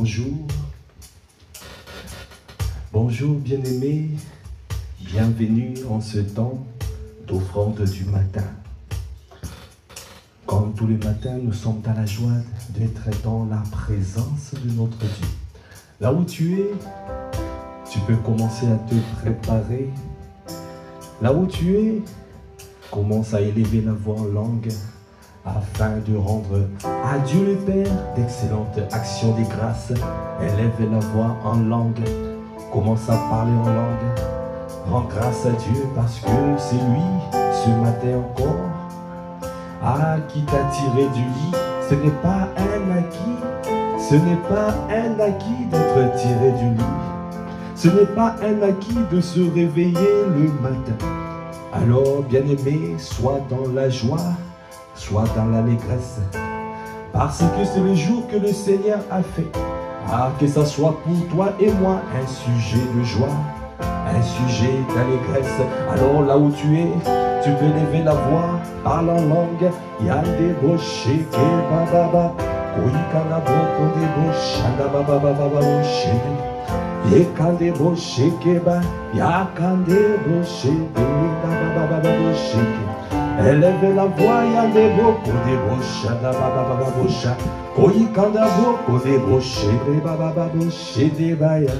Bonjour, bonjour bien-aimés, bienvenue en ce temps d'offrande du matin. Comme tous les matins, nous sommes dans la joie d'être dans la présence de notre Dieu. Là où tu es, tu peux commencer à te préparer. Là où tu es, commence à élever la voix en langue afin de rendre à Dieu le Père d'excellentes actions des grâces. Élève la voix en langue, commence à parler en langue. Rends grâce à Dieu parce que c'est lui, ce matin encore, qui t'a tiré du lit. Ce n'est pas un acquis, ce n'est pas un acquis d'être tiré du lit. Ce n'est pas un acquis de se réveiller le matin. Alors, bien-aimé, sois dans la joie, sois dans l'allégresse, parce que c'est le jour que le Seigneur a fait. Que ça soit pour toi et moi un sujet de joie, un sujet d'allégresse. Alors là où tu es, tu peux lever la voix, parle en langue. Yande boché ke bababa, koikana boko de boshanda bababa boshede. Yekande boché ke ba, yakande boché de bababa boshede. Élève la voix, yande boko de boshanda bababa bosha. Koikanda boko de boshede bababa boshede baya.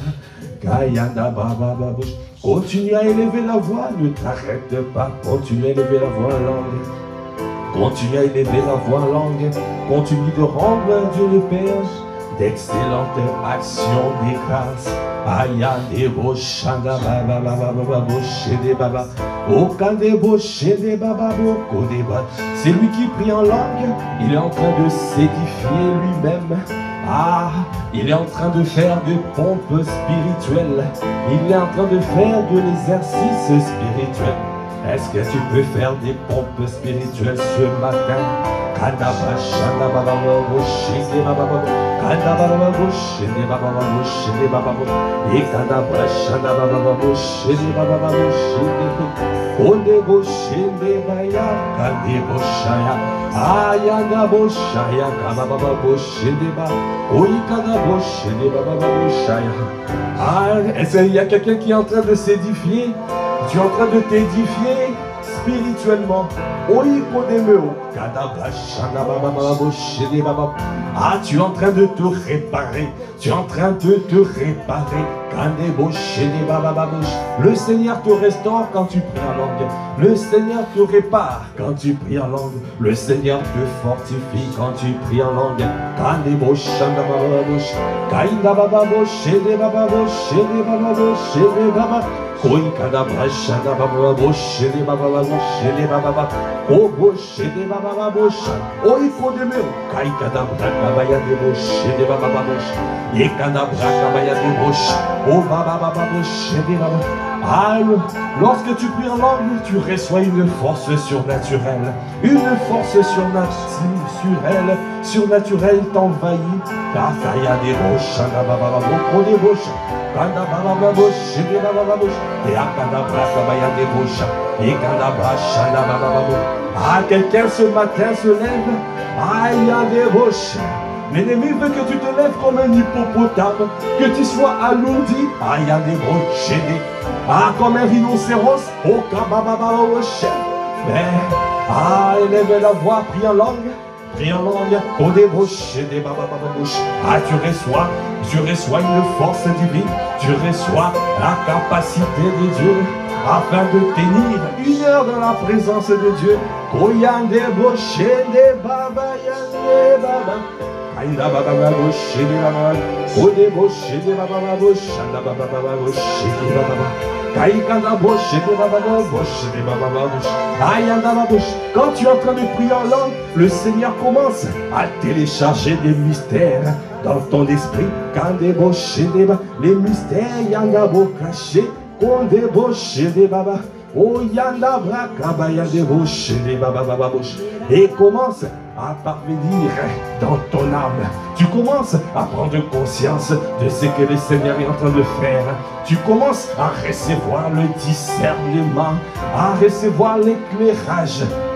Kayanda bababa bosh. Continue à élever la voix, ne t'arrête pas. Continue à élever la voix en langue. Continue à élever la voix en langue. Continue de rendre à Dieu le Père d'excellentes actions des grâces. Ayande boshanda bababa boshede baba. Okande boshede baba boko deba. C'est lui qui prie en langue. Il est en train de s'édifier lui-même. Il est en train de faire des pompes spirituelles. Il est en train de faire de l'exercice spirituel. Est-ce que tu peux faire des pompes spirituelles ce matin? Kadaba shanda baba boshede baba baba. Kadaba boshede baba boshede baba baba. Ekadaba shanda baba boshede baba boshede. Konde boshede baya kande boshaya. Ayana boshaya kababa boshede ba. Oikada boshede baba boshaya. Est-ce qu'il y a quelqu'un qui est en train de s'édifier? Tu es en train de t'édifier spirituellement. Tu es en train de te réparer. Tu es en train de te réparer. Le Seigneur te restaure quand tu pries en langue. Le Seigneur te répare quand tu pries en langue. Le Seigneur te fortifie quand tu pries en langue. Koikada brashada baba boshede baba boshede baba o boshede baba bosha o ikodeme kaikada braka baya de boshede baba bosh yekada braka baya de bosh o baba boshede baba. Lorsque tu pries en langue, tu reçois une force surnaturelle. Une force surnaturelle t'envahit. Kakaya de boshada baba boko de bosha. Kanda baba boshede baba bosh. Et akada braka baya de bosha. Et kanda brashada baba bosh. Quelqu'un ce matin se lève. Il y a des roches. L'ennemi veut que tu te lèves comme un hippopotame, que tu sois alourdi. Il y a des roches. Comme un rhinocéros. Mais, élève la voix, prie en langue. Prie en langue. Tu reçois une force divine. Tu reçois la capacité de Dieu afin de tenir 1 heure dans la présence de Dieu. Koyande boshede baba yande baba. Kainda baba boshede baba. Kode boshede baba boshanda baba boshede baba. Kaikanda boshede baba boshede baba bosh. Ayanda baba bosh. Quand tu es en train de prier en langue, le Seigneur commence à télécharger des mystères dans ton esprit. Kande boshede baba. Les mystères yanda bo cachés. Konde boshede baba. Oh yanda braka baya de boshede baba baba bosh. Et commence à parvenir dans ton âme. Tu commences à prendre conscience de ce que le Seigneur est en train de faire. Tu commences à recevoir le discernement, à recevoir l'éclairage.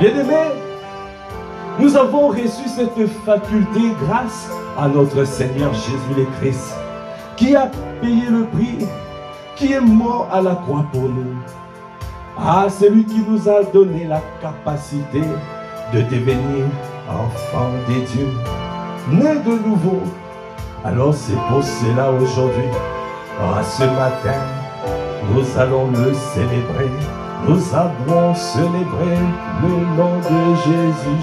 Bien-aimés, nous avons reçu cette faculté grâce à notre Seigneur Jésus le Christ, qui a payé le prix, qui est mort à la croix pour nous. Ah, celui qui nous a donné la capacité de devenir enfants de Dieu, nés de nouveau. Alors c'est pour cela aujourd'hui, ce matin, nous allons le célébrer. Nous avons célébré le nom de Jésus.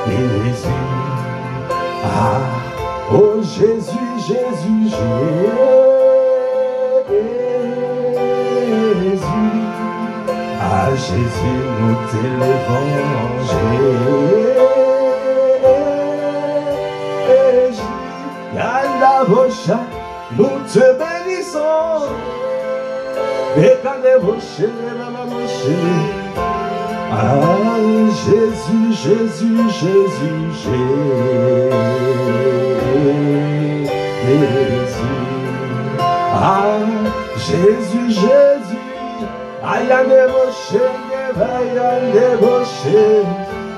Jésus. Ah, oh Jésus, Jésus, Jésus. Ah Jésus, nous t'élevons. Jésus. Yalla Bocha, nous te bénissons. Ah, Jésus, Jésus, Jésus, Jésus. Ah, Jésus, Jésus.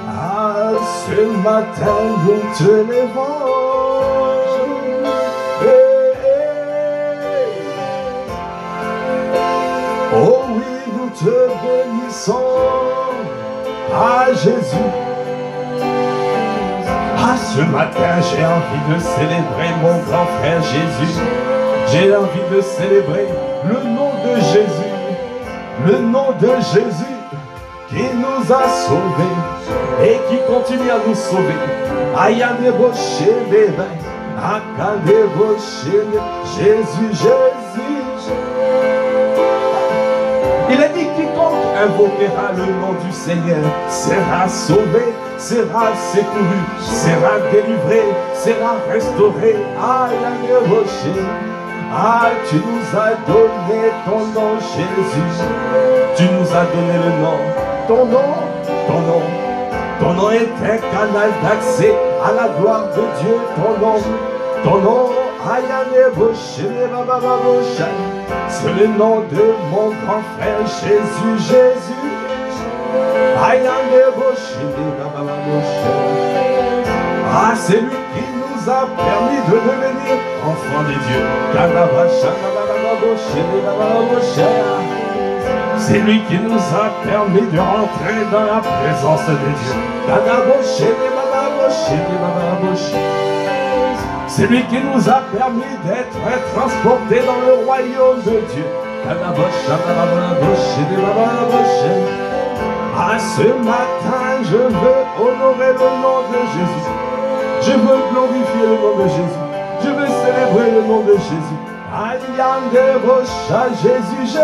Ah, ce matin, nous te levons. Oh oui, nous te bénissons, ah Jésus. Ah, ce matin, j'ai envie de célébrer mon grand frère Jésus. J'ai envie de célébrer le nom de Jésus. Le nom de Jésus qui nous a sauvés et qui continue à nous sauver. Jésus, Jésus. Il a dit quiconque invoquera le nom du Seigneur sera sauvé, sera secouru, sera délivré, sera restauré. Ah, tu nous as donné ton nom, Jésus. Tu nous as donné le nom. Ton nom, ton nom. Ton nom est un canal d'accès à la gloire de Dieu. Ton nom, ton nom. C'est le nom de mon grand frère Jésus, Jésus. Ah, c'est lui qui nous nous a permis de devenir enfants de Dieu. C'est lui qui nous a permis de rentrer dans la présence de Dieu. C'est lui qui nous a permis d'être transportés dans le royaume de Dieu. À ce matin, je veux honorer le nom de Jésus. Je veux glorifier le nom de Jésus. Je veux célébrer le nom de Jésus. Jésus, Jésus.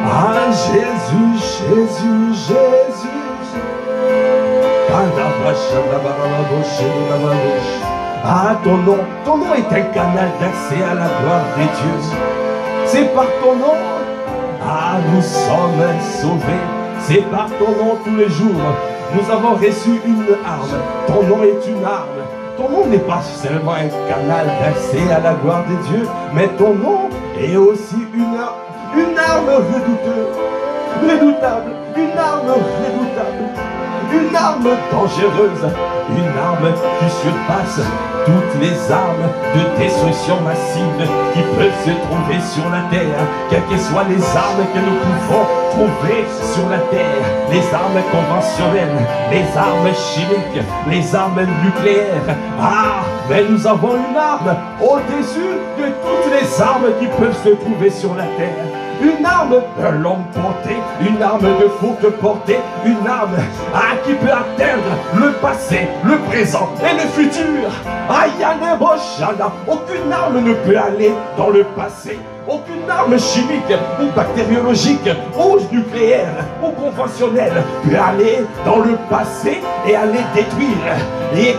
Ah, Jésus, Jésus, Jésus. Ah, ton nom est un canal d'accès à la gloire des dieux. C'est par ton nom, ah, nous sommes sauvés. C'est par ton nom tous les jours. Nous avons reçu une arme. Ton nom est une arme. Ton nom n'est pas seulement un canal d'accès à la gloire des dieux, mais ton nom est aussi une arme redoutable, une arme redoutable. Une arme dangereuse, une arme qui surpasse toutes les armes de destruction massive qui peuvent se trouver sur la terre, quelles que soient les armes que nous pouvons trouver sur la terre, les armes conventionnelles, les armes chimiques, les armes nucléaires. Ah, mais nous avons une arme au-dessus de toutes les armes qui peuvent se trouver sur la terre. Une arme de longue portée, une arme de courte portée, une arme qui peut atteindre le passé, le présent et le futur. Aucune arme ne peut aller dans le passé. Aucune arme chimique ou bactériologique ou nucléaire ou conventionnelle peut aller dans le passé et aller détruire. Et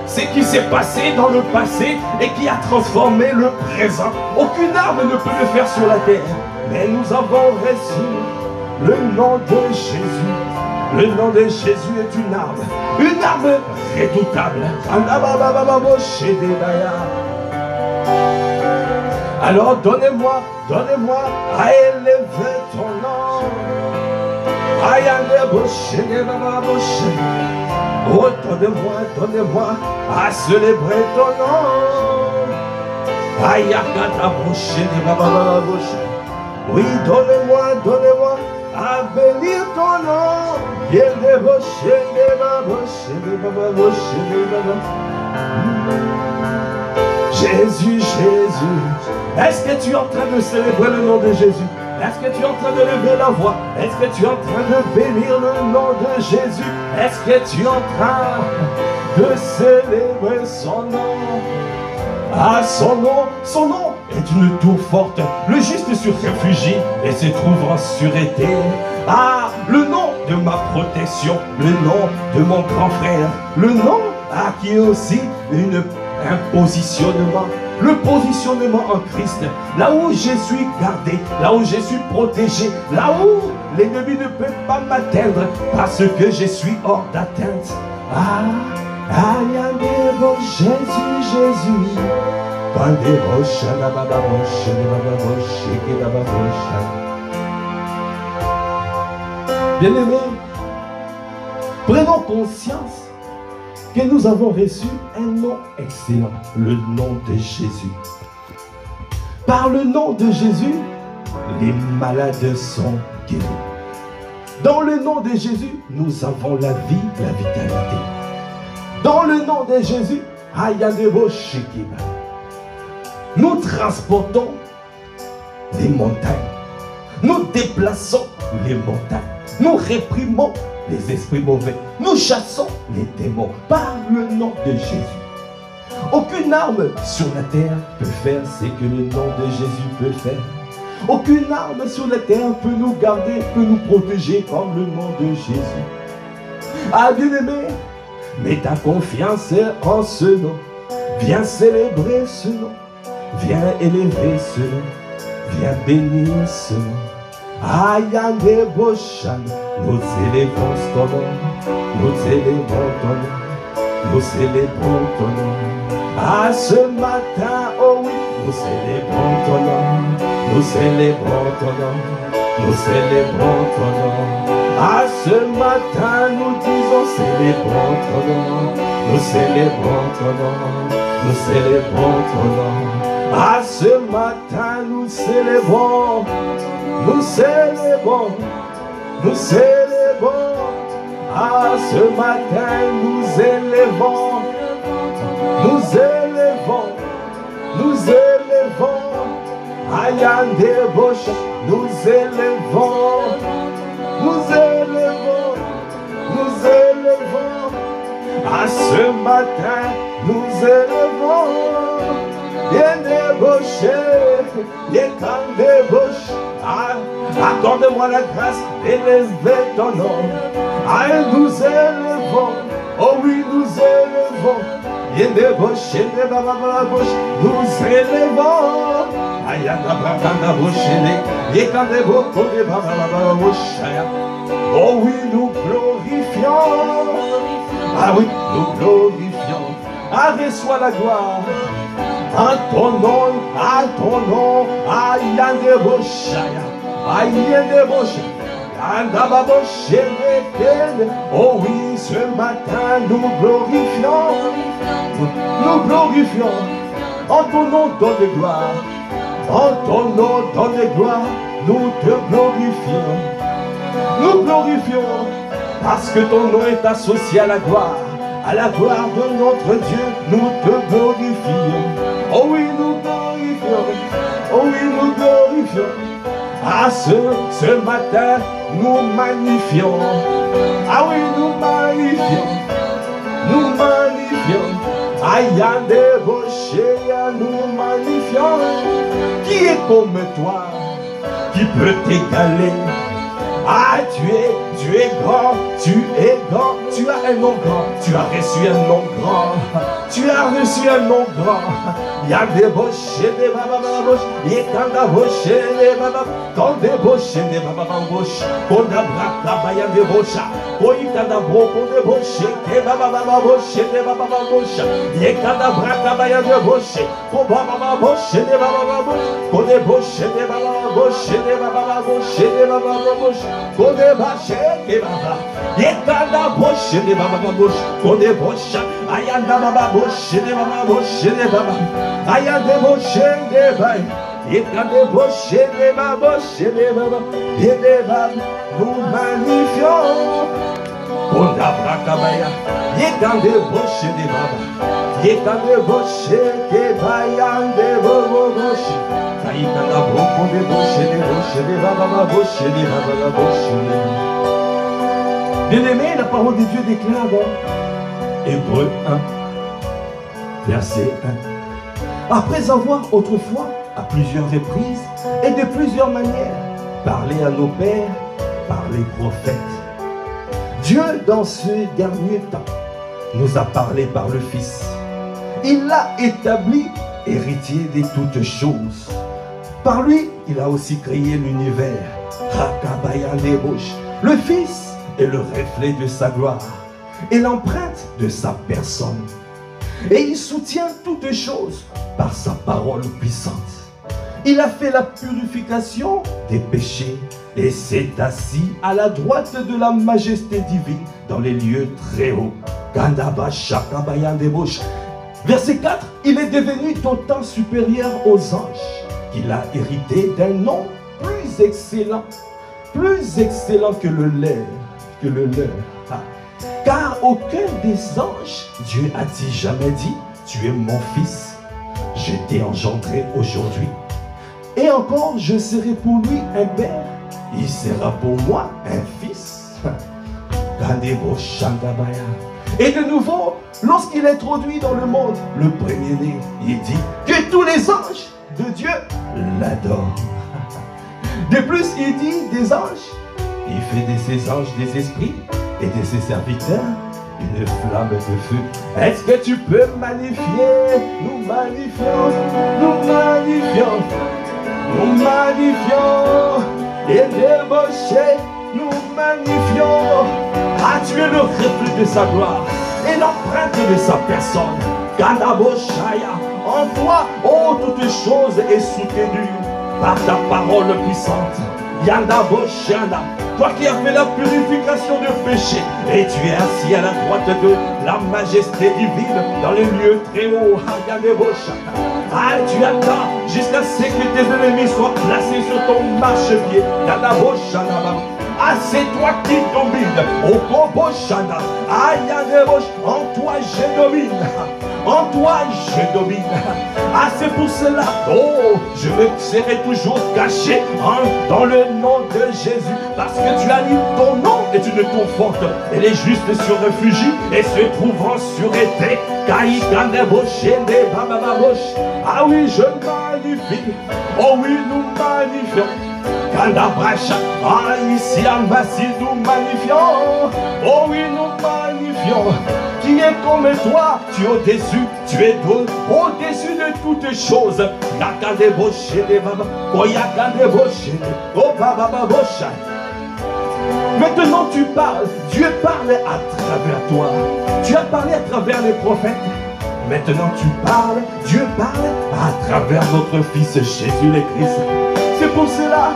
ce qui s'est passé dans le passé et qui a transformé le présent. Aucune arme ne peut le faire sur la terre. Mais nous avons reçu le nom de Jésus. Le nom de Jésus est une arme redoutable. Alors donnez-moi à élever ton nom. Oh, donnez-moi à célébrer ton nom. Oui, donnez-moi à bénir ton nom. Jésus, Jésus. Est-ce que tu es en train de célébrer le nom de Jésus? Est-ce que tu es en train de lever la voix? Est-ce que tu es en train de bénir le nom de Jésus? Est-ce que tu es en train de célébrer son nom? Ah, son nom est une tour forte. Le juste se réfugie et se trouve en sûreté. Ah, le nom de ma protection, le nom de mon grand frère, le nom qui est aussi un positionnement. Le positionnement en Christ, là où je suis gardé, là où je suis protégé, là où l'ennemi ne peut pas m'atteindre parce que je suis hors d'atteinte. Jésus, Jésus. Bien-aimés, prenons conscience que nous avons reçu un nom excellent, le nom de Jésus. Par le nom de Jésus, les malades sont guéris. Dans le nom de Jésus, nous avons la vie, la vitalité. Dans le nom de Jésus, nous transportons les montagnes. Nous déplaçons les montagnes. Nous réprimons les esprits mauvais. Nous chassons les démons par le nom de Jésus. Aucune arme sur la terre peut faire ce que le nom de Jésus peut faire. Aucune arme sur la terre peut nous garder, peut nous protéger comme le nom de Jésus. Ah, bien-aimé, mets ta confiance en ce nom. Viens célébrer ce nom. Viens élever ce nom. Viens bénir ce nom. Ayane Boshan, nous célébrons ton nom. Nous célébrons ton nom. Nous célébrons ton nom. À ce matin, oh oui, nous célébrons ton nom. Nous célébrons ton nom. nous célébrons ton nom. À ce matin, nous disons célébrons ton nom. Nous célébrons ton nom. Nous célébrons ton nom. À ce matin, nous célébrons. Nous célébrons. Nous célébrons. À ce matin, nous élevons. Nous élevons. Nous élevons. Ayande Bosch, nous élevons. Nous élevons. Nous élevons. À ce matin, nous élevons. Yende Bosch, Yekande Bosch. Accorde-moi la grâce d'élever ton nom. Nous élevons. Oh oui, nous élevons. Yende Bosch, Yende Baba Bosch, nous élevons. Ayanda Brakanda Bosch, Yekande Boko de Baba Bosch. Oh oui, nous glorifions. Ah oui, nous glorifions. Reçois la gloire. À ton nom, Ayande Bosch, Ayende Bosch. Oh oui, ce matin nous glorifions. Nous glorifions. En ton nom, donne gloire. En ton nom, donne gloire. Nous te glorifions. Nous glorifions. Parce que ton nom est associé à la gloire. À la gloire de notre Dieu, nous te glorifions. Oh oui, nous glorifions. Oh oui, nous glorifions. Ce matin, nous magnifions. Ah oui, nous magnifions. Nous magnifions. Ayande Boché, nous magnifions. Qui est comme toi? Qui peut t'égaler? Tu es grand, tu es grand, tu as un nom grand, tu as reçu un nom grand, tu as reçu un nom grand. Yande Boché, des Baba Bosch, Yekanda Boché, des Baba, Kande Boché, des Baba Bosch, Konda Braka, Bayande Bocha, Koikanda Broko de Boché, des Baba Boché, des Baba Bosch, Yekanda Braka, Bayande Boché, Kobaba Boché, des Baba Bosch, Kode Boché, des Baba Boché, des Baba Boché, des Baba Bosch, Kode Baché, des Baba, Yekanda Boché, des Baba Bosch, Kode Bocha, Ayanda Baba Boché, des Baba Boché, des Baba. Ayande Boché, des Baba, Yekande Boché, des Baba Boché, des Baba, et des Baba, nous magnifions. Konda Brakabaya, Yekande Boché, des Baba, Yekande Boché, des Bayande Bobo Boché, Kayikanda Broko de Boché, des Baba Boché, des Baba Boché. Bien-aimé, la parole de Dieu déclare dans Hébreux 1, verset 1. Après avoir autrefois, à plusieurs reprises et de plusieurs manières, parlé à nos pères par les prophètes, Dieu, dans ce dernier temps, nous a parlé par le Fils. Il l'a établi héritier de toutes choses. Par lui, il a aussi créé l'univers. Le Fils est le reflet de sa gloire et l'empreinte de sa personne. Et il soutient toutes choses par sa parole puissante. Il a fait la purification des péchés et s'est assis à la droite de la majesté divine dans les lieux très hauts. Verset 4, il est devenu d'autant supérieur aux anges qu'il a hérité d'un nom plus excellent que le leur. Car aucun des anges, Dieu a-t-il jamais dit, tu es mon fils, je t'ai engendré aujourd'hui. Et encore, je serai pour lui un père, il sera pour moi un fils. Et de nouveau, lorsqu'il introduit dans le monde le premier-né, il dit que tous les anges de Dieu l'adorent. De plus, il dit des anges, il fait de ses anges des esprits et de ses serviteurs une flamme de feu. Est-ce que tu peux magnifier? Nous magnifions, nous magnifions, nous magnifions, et débauchés, nous magnifions. Tu es le reflet de sa gloire et l'empreinte de sa personne. Kanaboshaya, en toi, oh, toute chose est soutenue par ta parole puissante. Yanda Boshana. Toi qui as fait la purification de péché, et tu es assis à la droite de la majesté divine dans les lieux très hauts. Ah, tu attends jusqu'à ce que tes ennemis soient placés sur ton marchepied. Ah, c'est toi qui domines. En toi je domine. En toi je domine. Ah, c'est pour cela, oh, je me serai toujours caché dans le nom de Jésus. Parce que tu as mis ton nom et tu ne confortes. Et les justes se réfugient et se trouvent en sûreté. Ah oui, je magnifie. Oh oui, nous magnifions. Ah, ici en Basile, nous magnifions. Oh oui, nous magnifions. Qui est comme toi, tu es au-dessus, tu es au-dessus de toutes choses. Maintenant tu parles, Dieu parle à travers toi. Tu as parlé à travers les prophètes. Maintenant tu parles, Dieu parle à travers notre Fils Jésus le Christ. C'est pour cela,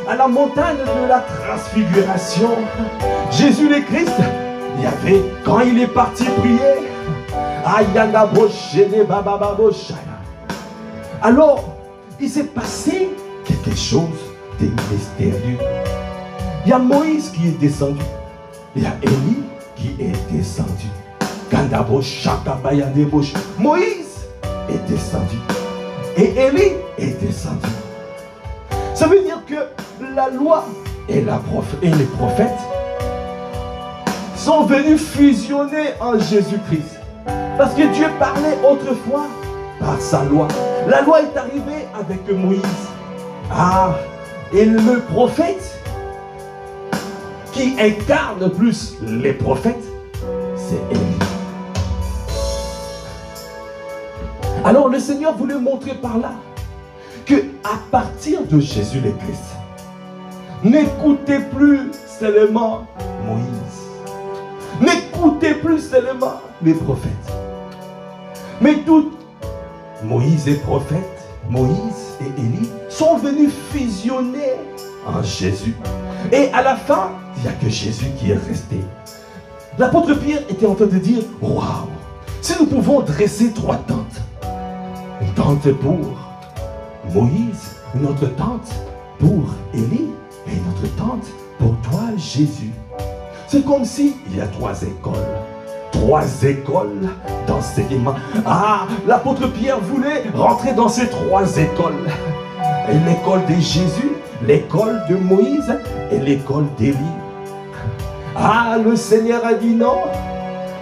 à la montagne de la transfiguration, Jésus le Christ, il y avait, quand il est parti prier, alors il s'est passé quelque chose de mystérieux. Il y a Moïse qui est descendu, il y a Élie qui est descendu. Moïse est descendu et Élie est descendu. Ça veut dire que la loi et les prophètes sont venus fusionner en Jésus-Christ. Parce que Dieu parlait autrefois par sa loi. La loi est arrivée avec Moïse. Ah, et le prophète qui incarne plus les prophètes, c'est Élie. Alors le Seigneur voulait montrer par là que à partir de Jésus le Christ, n'écoutez plus seulement Moïse. N'écoutez plus seulement les prophètes. Mais tous, Moïse et prophètes, Moïse et Élie, sont venus fusionner en Jésus. Et à la fin, il n'y a que Jésus qui est resté. L'apôtre Pierre était en train de dire, waouh, si nous pouvons dresser 3 tentes. Une tente pour Moïse, une autre tente pour Élie et une autre tente pour toi, Jésus. C'est comme si il y a 3 écoles. 3 écoles d'enseignement. Ah, l'apôtre Pierre voulait rentrer dans ces 3 écoles. L'école de Jésus, l'école de Moïse et l'école d'Élie. Ah, le Seigneur a dit non.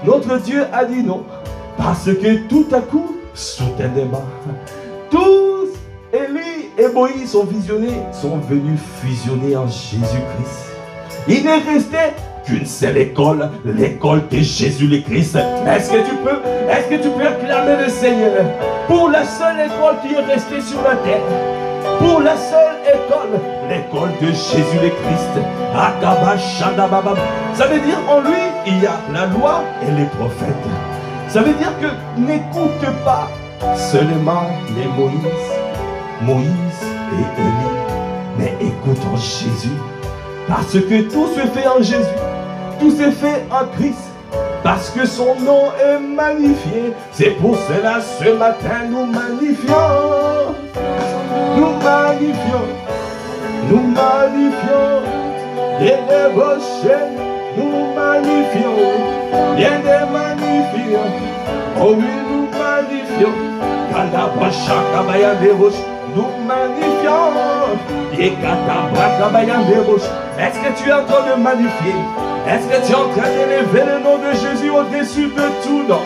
Notre Dieu a dit non. Parce que tout à coup, soudainement, tous, Élie et Moïse sont venus fusionner en Jésus-Christ. Il n'est resté qu'une seule école, l'école de Jésus le Christ. Est-ce que tu peux acclamer le Seigneur pour la seule école qui est restée sur la terre? Pour la seule école, l'école de Jésus le Christ. Ça veut dire en lui, il y a la loi et les prophètes. Ça veut dire que n'écoute pas seulement les Moïse et Élie, mais écoute en Jésus. Parce que tout se fait en Jésus, tout se fait en Christ. Parce que son nom est magnifié. C'est pour cela ce matin nous magnifions. Nous magnifions. Nous magnifions. Et les rochers, nous magnifions. Bien des magnifions. Oh oui, nous magnifions. Nous magnifions. Est-ce que tu es en train de magnifier? Est-ce que tu es en train d'élever le nom de Jésus au-dessus de tout nom?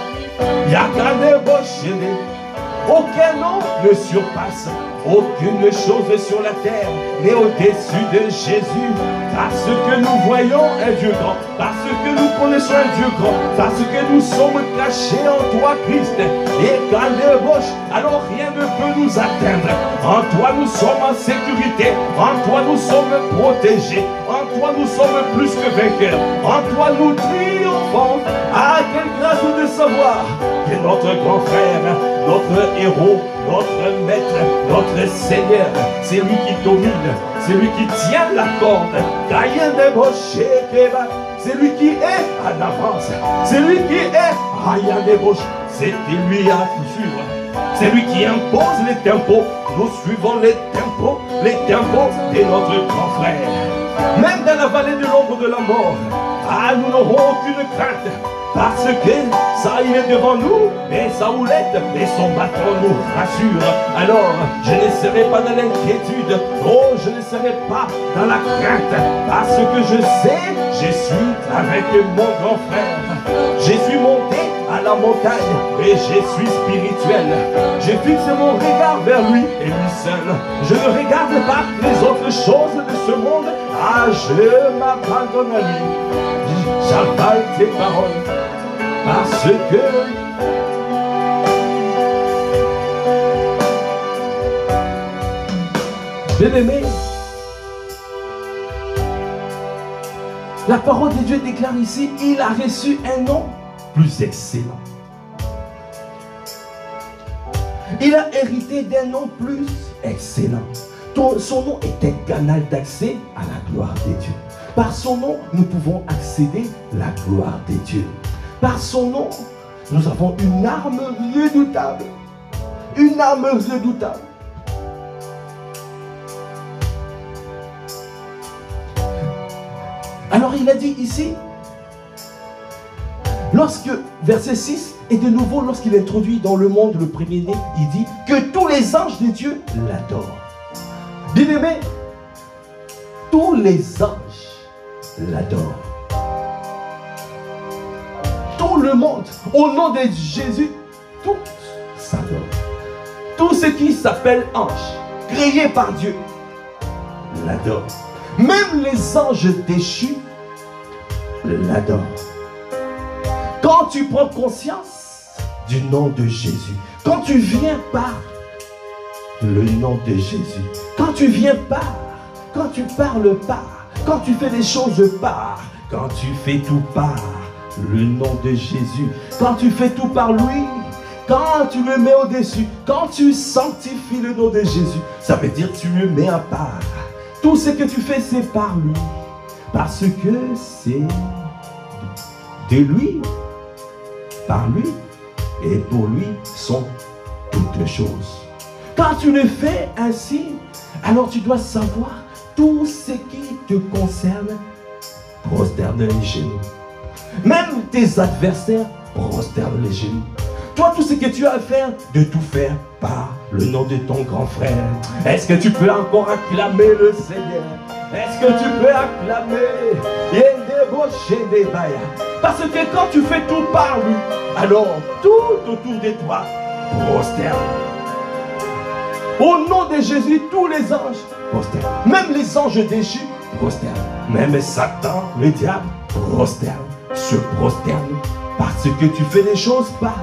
Aucun nom ne surpasse aucune chose sur la terre, mais au-dessus de Jésus. Parce que nous voyons un Dieu grand, parce que nous connaissons un Dieu grand, parce que nous sommes cachés en toi, Christ. Et quand les roches, alors rien ne peut nous atteindre. En toi nous sommes en sécurité, en toi nous sommes protégés, en toi nous sommes plus que vainqueurs. En toi nous triomphons. Ah, quelle grâce de savoir que notre grand frère, notre héros, notre maître, notre Seigneur, c'est lui qui domine, c'est lui qui tient la corde. C'est lui qui est en avance, c'est lui qui est rien débauche. C'est lui à suivre. C'est lui qui impose les tempos. Nous suivons les tempos de notre grand frère. Même dans la vallée de l'ombre de la mort, ah, nous n'aurons aucune crainte. Parce que ça, il est devant nous, et sa houlette et son bâton nous rassurent. Alors, je ne serai pas dans l'inquiétude, oh, je ne serai pas dans la crainte, parce que je sais, je suis avec mon grand frère. Je suis monté à la montagne et je suis spirituel. Je fixe mon regard vers lui et lui seul. Je ne regarde pas les autres choses de ce monde. Ah, je m'abandonne à lui. J'avale tes paroles parce que bien-aimé, la parole de Dieu déclare ici, il a reçu un nom plus excellent. Il a hérité d'un nom plus excellent. Son nom est un canal d'accès à la gloire de Dieu. Par son nom, nous pouvons accéder à la gloire de Dieu. Par son nom, nous avons une arme redoutable. Une arme redoutable. Alors il a dit ici, lorsque, verset 6, et de nouveau lorsqu'il introduit dans le monde le premier-né, il dit que tous les anges de Dieu l'adorent. Bien-aimé, tous les anges l'adorent. Tout le monde, au nom de Jésus, tous s'adorent. Tout ce qui s'appelle ange, créé par Dieu, l'adore. Même les anges déchus l'adorent. Quand tu prends conscience du nom de Jésus, quand tu viens par le nom de Jésus, quand tu viens par, quand tu parles par, quand tu fais des choses par, quand tu fais tout par le nom de Jésus, quand tu fais tout par lui, quand tu le mets au-dessus, quand tu sanctifies le nom de Jésus, ça veut dire que tu le mets à part. Tout ce que tu fais, c'est par lui. Parce que c'est de lui, par lui, et pour lui sont toutes les choses. Quand tu le fais ainsi, alors tu dois savoir tout ce qui te concerne, prosterne les genoux. Même tes adversaires prosternent les genoux. Toi, tout ce que tu as à faire, de tout faire par le nom de ton grand frère. Est-ce que tu peux encore acclamer le Seigneur? Est-ce que tu peux acclamer? Parce que quand tu fais tout par lui, alors tout autour de toi prosterne. Au nom de Jésus, tous les anges prosternent. Même les anges déchus prosternent. Même Satan, le diable, prosterne, se prosterne. Parce que tu fais les choses par.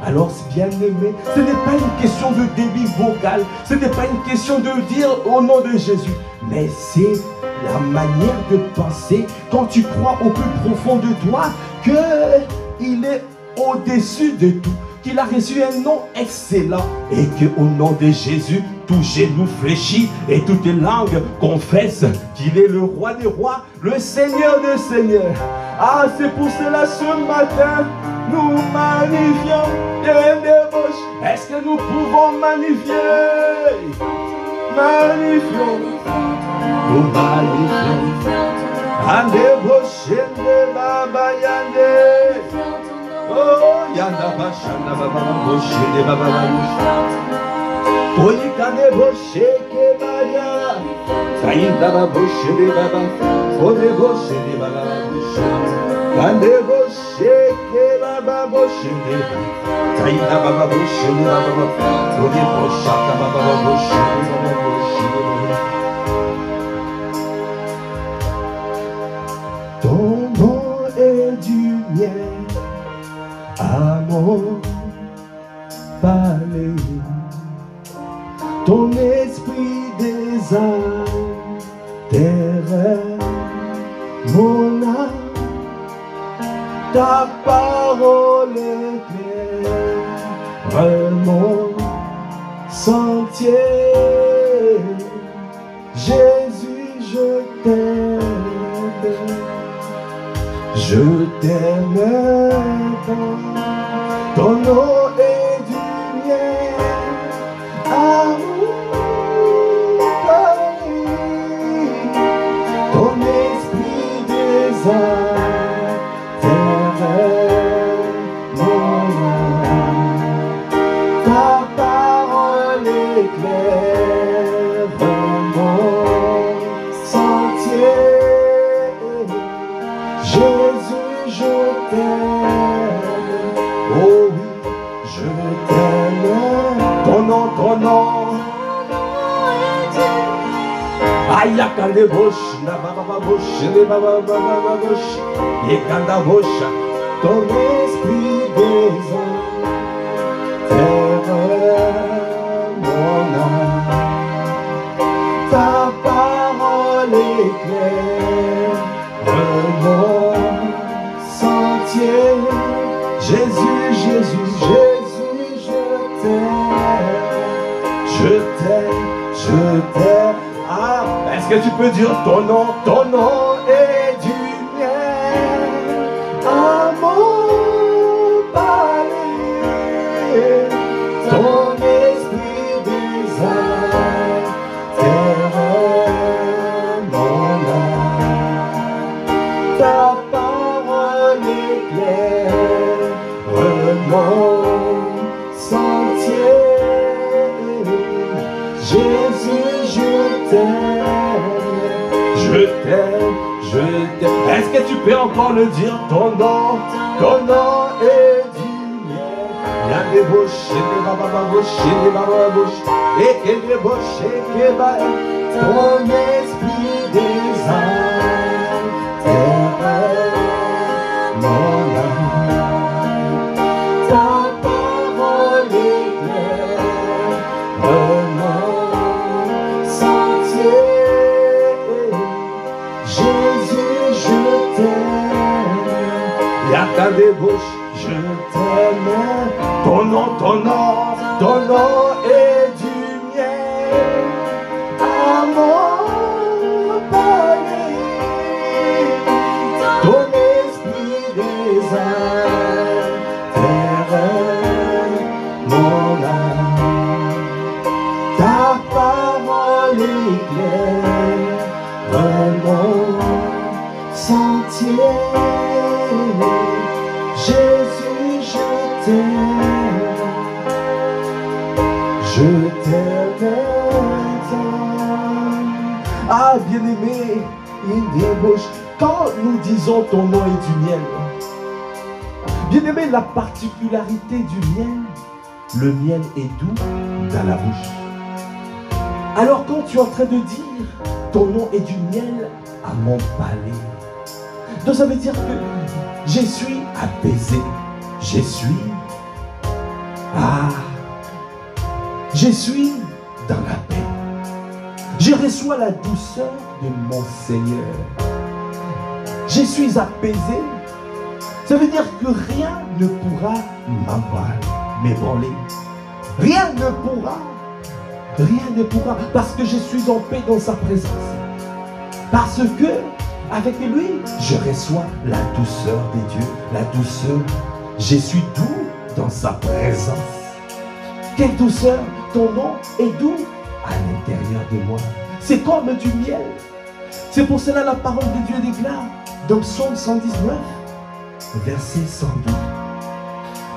Alors, bien aimé, ce n'est pas une question de débit vocal, ce n'est pas une question de dire au nom de Jésus, mais c'est la manière de penser quand tu crois au plus profond de toi qu'il est au-dessus de tout, qu'il a reçu un nom excellent et qu'au nom de Jésus, tout genou fléchit et toute langue confesse qu'il est le roi des rois, le Seigneur des seigneurs. Ah, c'est pour cela ce matin, nous magnifions les débauches. Est-ce que nous pouvons magnifier? Magnifions. Nous magnifions. Un débauché de Baba Yandé. Oh, Yanda Bachanda Baba Boshe de Baba Boshe. Oyika débauché que Baya. Saïda Baba Boshe de Baba. Oh, débauché de Baba Boshe. Un débauché que Baba Boshe de Baba. Saïda Baba Boshe de Baba. Oh, débauché que Baba Boshe de Baba Boshe. Ton nom est du miel à mon palais, ton esprit des âmes terrestres. mon âme, ta parole éclaire mon sentier. Jésus, je t'aime tant. Ton nom est du miel, amour, ton esprit des âmes, mon âme, ta parole éclaire mon sentier. Jésus, je t'aime, oh oui, je t'aime. Ton nom, ton nom. Ayakande bosh, na baba bosh, ne baba bosh, yekanda bosh. Ton esprit des âmes, mon âme, ta parole éclaire mon sentier. Jésus, Jésus, Jésus, je t'aime, je t'aime, je t'aime. Ah, est-ce que tu peux dire ton nom est du miel à mon palais, ton esprit des âmes, mon âme, ta parole éclaire mon sentier. Jésus, je t'aime, je t'aime, je t'aime. Est-ce que tu peux encore le dire? Ton nom est du miel. Il y a des bouches, des babababouches, des babababouches, et des bouches, et des babababouches. Ton esprit des âmes, mon âme, ta parole éclaire mon sentier. Jésus, je t'aime, y'a ta débauche, je t'aime. Ton nom est du miel à mon palais, ton esprit des âmes, mon âme, ta parole éclaire mon sentier. Jésus, je t'aime tant. Ah, bien-aimé, il débauche. Quand nous disons ton nom est du miel, bien-aimé, la particularité du miel, le miel est doux dans la bouche. Alors quand tu es en train de dire ton nom est du miel à mon palais, donc ça veut dire que je suis apaisé, je suis dans la paix, je reçois la douceur de mon Seigneur, je suis apaisé. Ça veut dire que rien ne pourra m'ébranler, rien ne pourra, parce que je suis en paix dans sa présence. Parce que, avec lui, je reçois la douceur de Dieu, la douceur. Je suis doux dans sa présence. Quelle douceur! Ton nom est doux à l'intérieur de moi. C'est comme du miel. C'est pour cela la parole de Dieu déclare, dans Psaume 119, verset 102.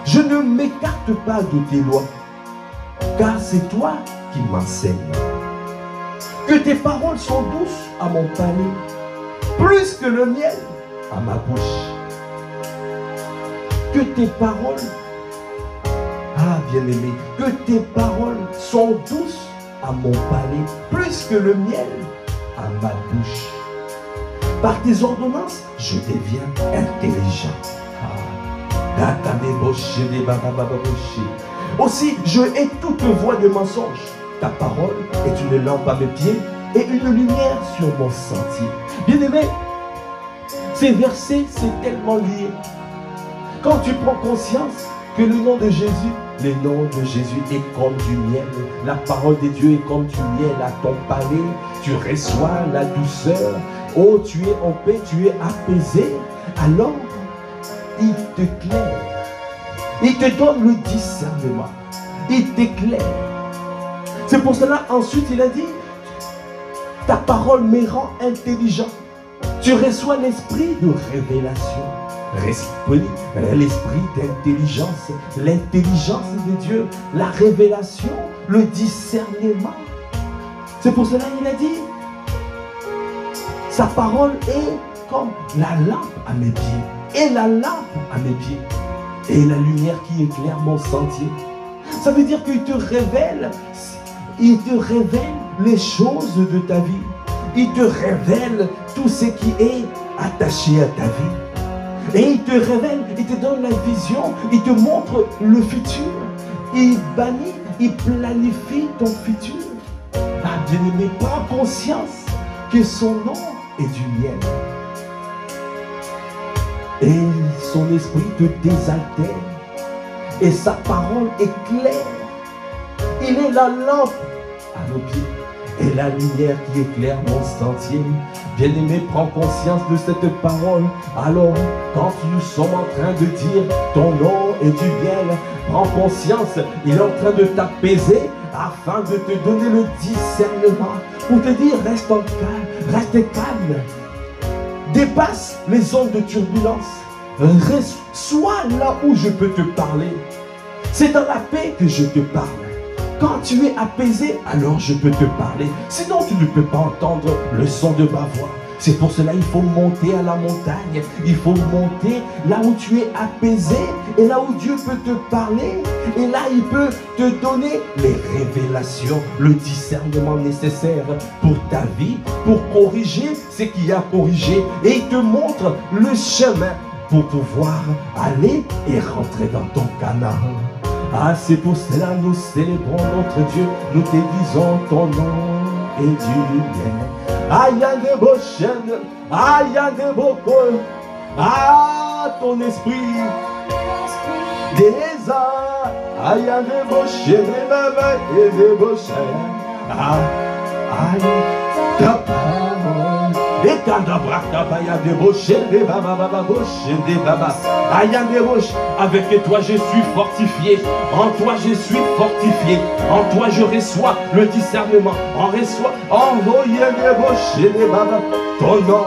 Je ne m'écarte pas de tes lois, car c'est toi qui m'enseignes. Que tes paroles sont douces à mon palais, plus que le miel à ma bouche. Que tes paroles, ah bien-aimé, que tes paroles sont douces à mon palais, plus que le miel à ma bouche. Par tes ordonnances, je deviens intelligent. Aussi, je hais toute voix de mensonge. Ta parole est une lampe à mes pieds et une lumière sur mon sentier. Bien-aimé, Ces versets, c'est tellement lié. Quand tu prends conscience que le nom de Jésus, est comme du miel. La parole de Dieu est comme du miel à ton palais. Tu reçois la douceur. Oh, tu es en paix, tu es apaisé. Alors, il t'éclaire. Il te donne le discernement. Il t'éclaire. C'est pour cela, ensuite, il a dit, ta parole me rend intelligent. Tu reçois l'esprit de révélation. L'esprit d'intelligence, l'intelligence de Dieu, la révélation, le discernement. C'est pour cela qu'il a dit, sa parole est comme la lampe à mes pieds, et la lampe à mes pieds, et la lumière qui éclaire mon sentier. Ça veut dire qu'il te révèle les choses de ta vie. Il te révèle tout ce qui est attaché à ta vie. Et il te révèle, il te donne la vision, il te montre le futur. Il bannit, il planifie ton futur. Ah, bien-aimé, prends conscience que son nom est du miel. Et son esprit te désaltère. Et sa parole est claire. Il est la lampe à nos pieds et la lumière qui éclaire mon sentier. Bien-aimé, prends conscience de cette parole. Alors, quand nous sommes en train de dire ton nom est du miel, prends conscience, il est en train de t'apaiser afin de te donner le discernement. Pour te dire, reste en calme, reste calme. Dépasse les ondes de turbulence. Sois là où je peux te parler. C'est dans la paix que je te parle. Quand tu es apaisé, alors je peux te parler. Sinon, tu ne peux pas entendre le son de ma voix. C'est pour cela qu'il faut monter à la montagne. Il faut monter là où tu es apaisé et là où Dieu peut te parler. Et là, il peut te donner les révélations, le discernement nécessaire pour ta vie, pour corriger ce qu'il y a à corriger. Et il te montre le chemin pour pouvoir aller et rentrer dans ton Canaan. Ah, c'est pour cela nous célébrons notre Dieu, nous te disons ton nom est du bien. Ah, il y a de beaux chaînes, ah, il y a de beaux cols, ah, ton esprit, des arts, ah, il y a de beaux chaînes, et de beaux chaînes, ah, ta parole. Et quand il y a des roches, des baba, avec toi je suis fortifié, en toi je suis fortifié, en toi je reçois le discernement, on reçoit, il y a des roches, des baba, ton nom,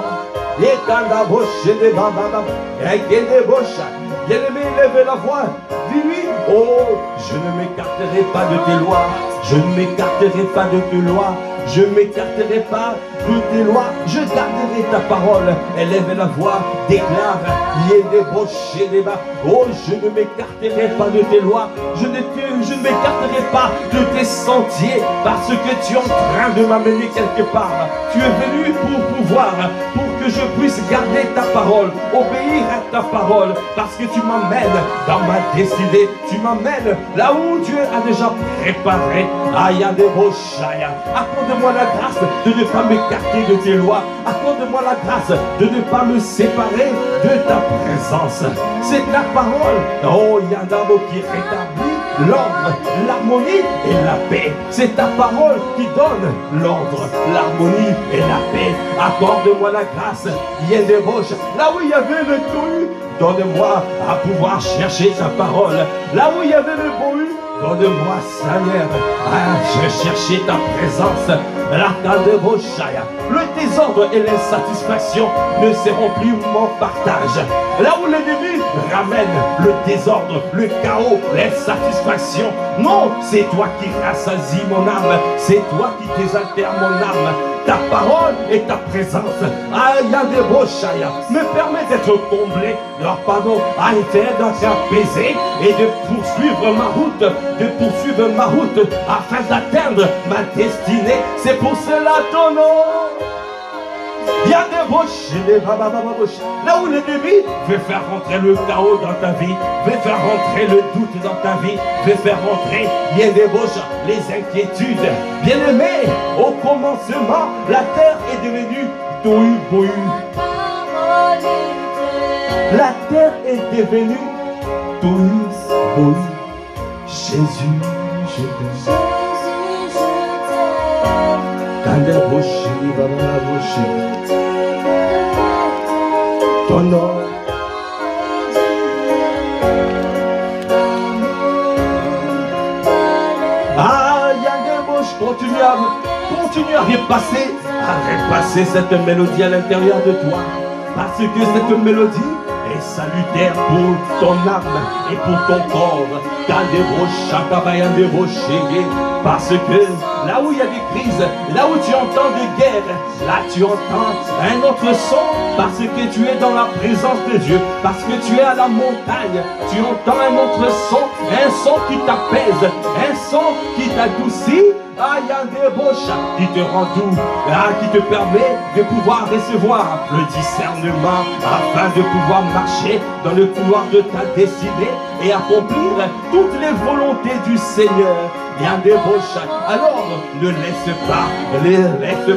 et quand la roche, des baba, et des roches, bien-aimé, lève la voix, dis-lui, oh, je ne m'écarterai pas de tes lois, je ne m'écarterai pas de tes lois. Je ne m'écarterai pas de tes lois, je garderai ta parole. Élève la voix, déclare, il y a des roches et des bas. Oh, je ne m'écarterai pas de tes lois, je ne m'écarterai pas de tes sentiers, parce que tu es en train de m'amener quelque part. Tu es venu pour pouvoir, pour que je puisse garder ta parole, obéir à ta parole, parce que tu m'amènes dans ma destinée, tu m'amènes là où Dieu a déjà préparé. Aïe, des roches, accorde-moi la grâce de ne pas m'écarter de tes lois. Accorde-moi la grâce de ne pas me séparer de ta présence. C'est ta parole. Oh, il y a un mot qui rétablit l'ordre, l'harmonie et la paix. C'est ta parole qui donne l'ordre, l'harmonie et la paix. Accorde-moi la grâce. Il y a des roches. Là où il y avait le tohu, donne-moi à pouvoir chercher ta parole. Là où il y avait le bohu, donne-moi, Seigneur, je cherchais ta présence. Le désordre et l'insatisfaction ne seront plus mon partage. Là où l'ennemi ramène le désordre, le chaos, l'insatisfaction, non, c'est toi qui rassasies mon âme, c'est toi qui désaltères mon âme. Ta parole et ta présence, me permet d'être comblé, d'être apaisé et de poursuivre ma route, afin d'atteindre ma destinée. C'est pour cela ton nom. Il y a des roches, là où l'ennemi veut faire rentrer le chaos dans ta vie, veut faire rentrer le doute dans ta vie, veut faire rentrer, il y a des roches, les inquiétudes. Bien-aimé, au commencement, la terre est devenue tohu bohu. La terre est devenue douce, beau. Jésus, je t'aime. Kande rocher, baba rocher. Ton nom. Ah, il y a des mots, continue à repasser cette mélodie à l'intérieur de toi. Parce que cette mélodie est salutaire pour ton âme et pour ton corps. Parce que là où il y a des crises, là où tu entends des guerres, là tu entends un autre son parce que tu es dans la présence de Dieu, parce que tu es à la montagne, tu entends un autre son, un son qui t'apaise, un son qui t'adoucit. Ah, il y a des bouches qui te rend doux, qui te permet de pouvoir recevoir le discernement afin de pouvoir marcher dans le couloir de ta destinée et accomplir toutes les volontés du Seigneur. Il y a des bouches. Alors, ne laisse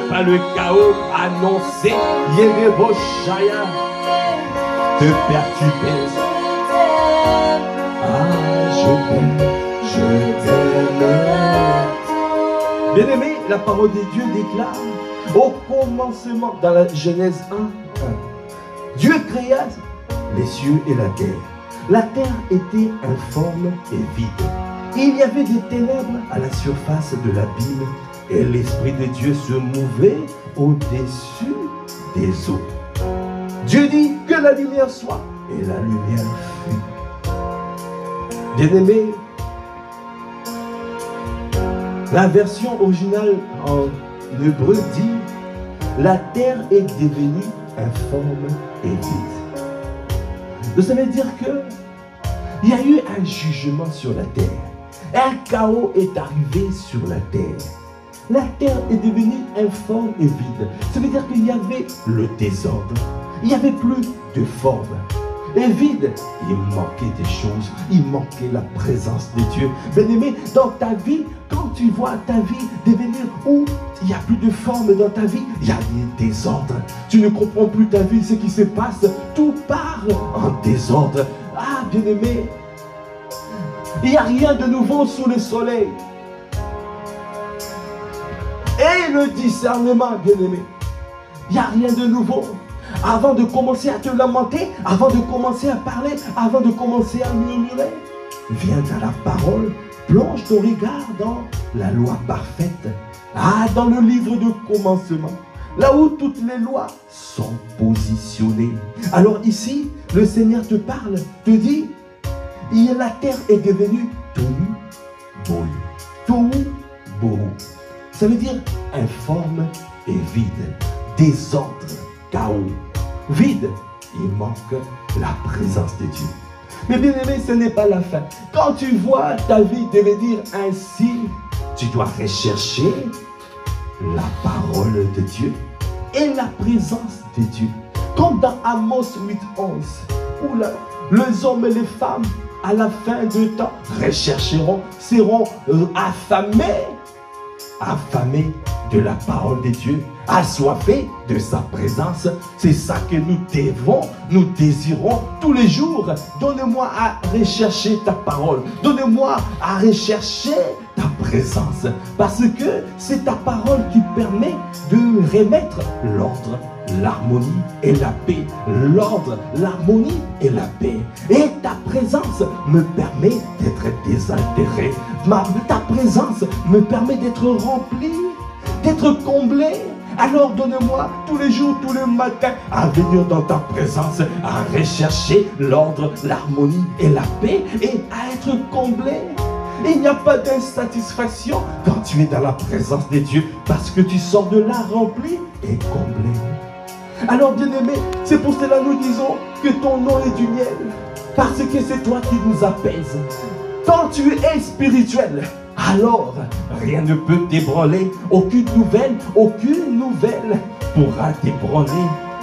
pas le chaos annoncer. Il y a des bouches te perturber. Ah, je t'aime. Bien-aimé, la parole de Dieu déclare au commencement, dans la Genèse 1, Dieu créa les cieux et la terre. La terre était informe et vide. Il y avait des ténèbres à la surface de l'abîme et l'Esprit de Dieu se mouvait au-dessus des eaux. Dieu dit que la lumière soit et la lumière fut. Bien-aimé, la version originale en hébreu dit « La terre est devenue informe et vide ». Ça veut dire qu'il y a eu un jugement sur la terre. Un chaos est arrivé sur la terre. La terre est devenue informe et vide. Ça veut dire qu'il y avait le désordre. Il n'y avait plus de forme. Et vide, il manquait des choses. Il manquait la présence de Dieu. Bien-aimé, dans ta vie, quand tu vois ta vie devenir où il n'y a plus de forme dans ta vie, il y a des désordres. Tu ne comprends plus ta vie, ce qui se passe. Tout part en désordre. Ah, bien-aimé, il n'y a rien de nouveau sous le soleil. Et le discernement, bien-aimé, il n'y a rien de nouveau. Avant de commencer à te lamenter, avant de commencer à parler, avant de commencer à murmurer, viens dans la parole, plonge ton regard dans la loi parfaite. Ah, dans le livre de commencement, là où toutes les lois sont positionnées. Alors ici, le Seigneur te parle, te dit, la terre est devenue tohu bohu. Tohu bohu. Ça veut dire informe et vide, désordre, chaos. Vide, il manque la présence de Dieu. Mais bien aimé, ce n'est pas la fin. Quand tu vois ta vie devenir ainsi, tu dois rechercher la parole de Dieu et la présence de Dieu. Comme dans Amos 8:11, où les hommes et les femmes, à la fin du temps, rechercheront, seront affamés de la parole de Dieu, assoiffés de sa présence. C'est ça que nous désirons tous les jours. Donne-moi à rechercher ta parole. Donne-moi à rechercher ta présence. Parce que c'est ta parole qui permet de remettre l'ordre, l'harmonie et la paix. L'ordre, l'harmonie et la paix. Et ta présence me permet d'être désaltéré. Ta présence me permet d'être rempli, d'être comblé. Alors donne-moi tous les jours, tous les matins, à venir dans ta présence, à rechercher l'ordre, l'harmonie et la paix et à être comblé. Il n'y a pas d'insatisfaction quand tu es dans la présence de Dieu parce que tu sors de là rempli et comblé. Alors bien-aimé, c'est pour cela que nous disons que ton nom est du miel, parce que c'est toi qui nous apaise. Quand tu es spirituel, alors rien ne peut t'ébranler, aucune nouvelle pourra t'ébranler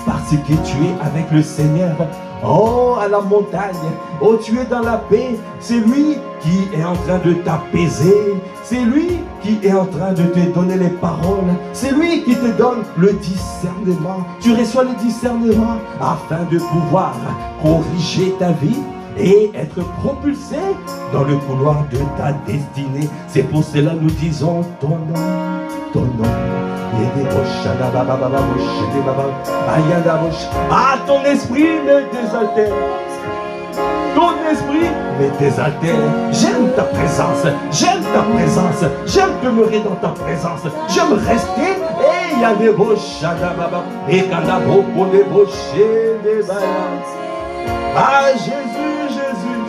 parce que tu es avec le Seigneur. Oh, à la montagne, oh, tu es dans la paix. C'est lui qui est en train de t'apaiser. C'est lui qui est en train de te donner les paroles. C'est lui qui te donne le discernement. Tu reçois le discernement afin de pouvoir corriger ta vie et être propulsé dans le couloir de ta destinée. C'est pour cela nous disons ton nom, ton nom. Ah, ton esprit me désaltère. Ton esprit me désaltère. J'aime ta présence. J'aime ta présence. J'aime demeurer dans ta présence. J'aime rester. Et il y a des boches. Et quand la beaucoup de boches des balances. Ah, Jésus, Jésus.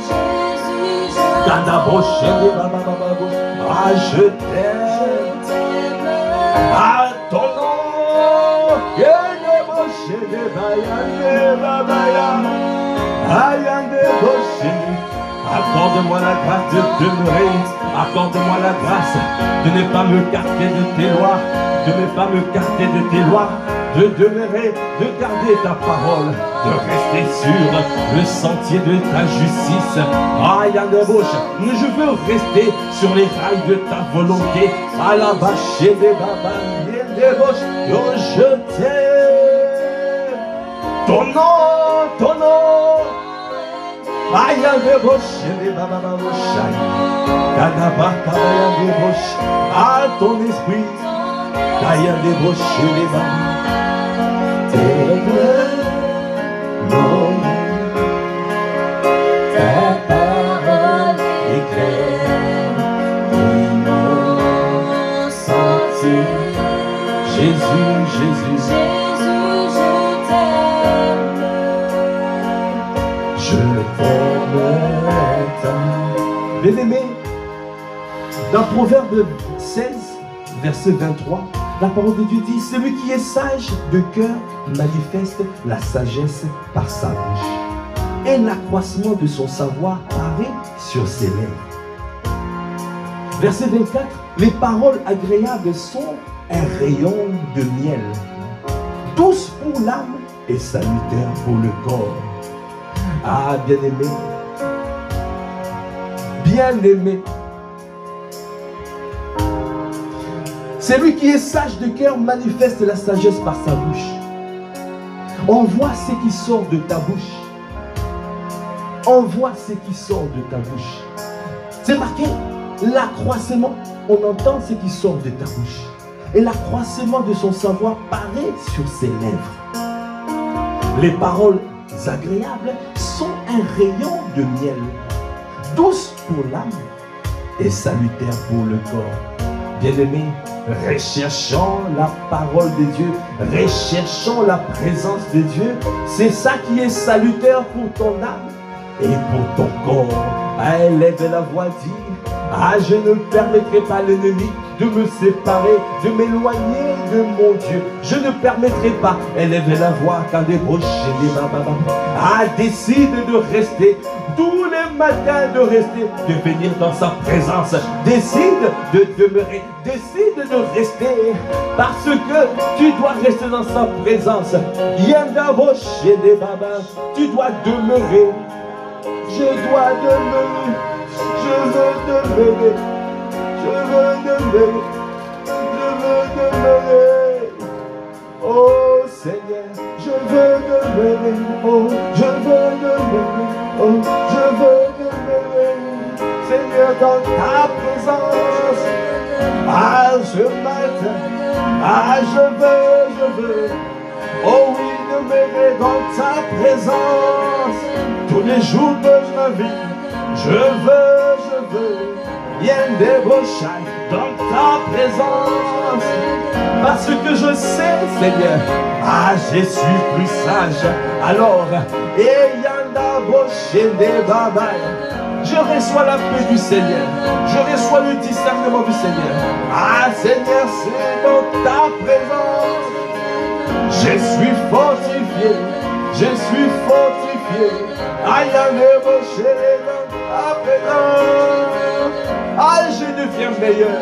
Quand la boche des balances. Ah, je t'aime. Ah, ton nom. Accorde-moi la grâce de demeurer. Accorde-moi la grâce de ne pas me carter de tes lois. De ne pas me carter de tes lois. De demeurer, de garder ta parole. De rester sur le sentier de ta justice. Ah, Yandebosh, je veux rester sur les rails de ta volonté. À la vache des babas. Oh, je t'aime. Ton nom, ton nom. Aïe, des boches, des bababoches. Ah, ton esprit. Aïe, des boches, des babas. Ta parole éclaire mon sentier. Jésus, Jésus, Jésus, je t'aime. Je t'aime tant. Bien-aimé, dans Proverbe 16, verset 23, la parole de Dieu dit, celui qui est sage de cœur manifeste la sagesse par sa bouche. Et l'accroissement de son savoir paraît sur ses lèvres. Verset 24, les paroles agréables sont un rayon de miel, douce pour l'âme et salutaire pour le corps. Ah, bien-aimé, bien-aimé, celui qui est sage de cœur manifeste la sagesse par sa bouche. On voit ce qui sort de ta bouche. On voit ce qui sort de ta bouche. C'est marqué, l'accroissement, on entend ce qui sort de ta bouche. Et l'accroissement de son savoir paraît sur ses lèvres. Les paroles agréables sont un rayon de miel, douce pour l'âme et salutaire pour le corps. Bien-aimés, recherchons la parole de Dieu, recherchons la présence de Dieu. C'est ça qui est salutaire pour ton âme et pour ton corps. Élève la voix, dit, ah, je ne permettrai pas l'ennemi de me séparer, de m'éloigner de mon Dieu. Je ne permettrai pas, élève la voix quand des broches et des bababam. Ah, décide de rester, tous les matins de rester, de venir dans sa présence. Décide de demeurer, décide de rester, parce que tu dois rester dans sa présence. Yanda broche et des babas, tu dois demeurer. Je dois demeurer, je veux demeurer, je veux demeurer, je veux demeurer. Oh Seigneur, je veux demeurer, oh je veux demeurer, oh je veux demeurer. Seigneur, dans ta présence, ah ce matin, ah je veux, oh oui demeurer dans ta présence. Tous les jours de ma vie, je veux, bien débaucher dans ta présence. Parce que je sais, Seigneur, ah, je suis plus sage. Alors, et yanda boché des babayes, je reçois la paix du Seigneur, je reçois le discernement du Seigneur. Ah, Seigneur, c'est dans ta présence. Je suis fortifié, je suis fortifié. Aïe, ah, je deviens meilleur,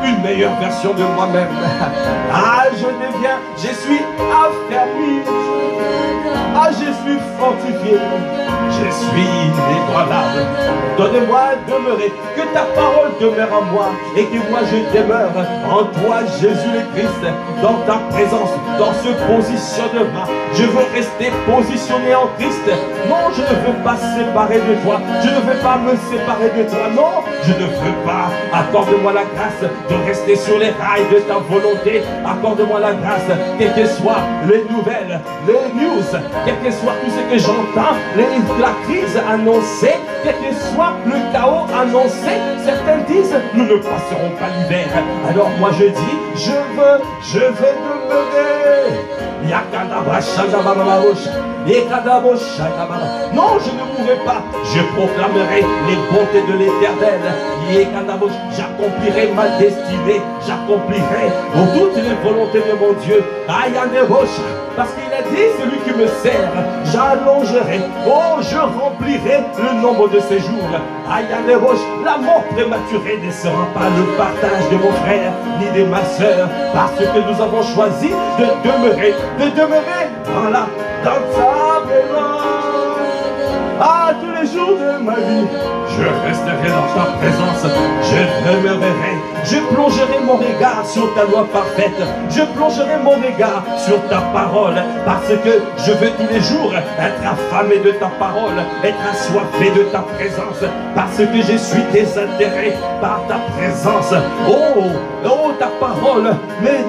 une meilleure version de moi-même. Ah, je suis affermi, Ah, je suis fortifié, je suis inébranlable. Donne-moi à demeurer, que ta parole demeure en moi et que moi je demeure en toi, Jésus le Christ, dans ta présence, dans ce positionnement. Je veux rester positionné en Christ. Non, je ne veux pas séparer de toi. Je ne veux pas me séparer de toi. Non, je ne veux pas. Accorde-moi la grâce de rester sur les rails de ta volonté. Accorde-moi la grâce, quelles que soient les nouvelles, les news, quel que soit tout ce que j'entends, la crise annoncée, quel que soit le chaos annoncé. Certains disent, nous ne passerons pas l'hiver. Alors moi je dis, je veux demeurer. Non, je ne mourrai pas. Je proclamerai les bontés de l'Éternel. J'accomplirai ma destinée. J'accomplirai toutes les volontés de mon Dieu. Parce qu'il a dit, celui qui me sert, j'allongerai. Oh, je remplirai le nombre de ses jours. La mort prématurée ne sera pas le partage de mon frère ni de ma soeur, parce que nous avons choisi de demeurer voilà, dans ta présence. Ah, tous les jours de ma vie, je resterai dans ta présence, je demeurerai, je plongerai mon regard sur ta loi parfaite, je plongerai mon regard sur ta parole, parce que je veux tous les jours être affamé de ta parole, être assoiffé de ta présence, parce que je suis désintéressé par ta présence. Oh, ta parole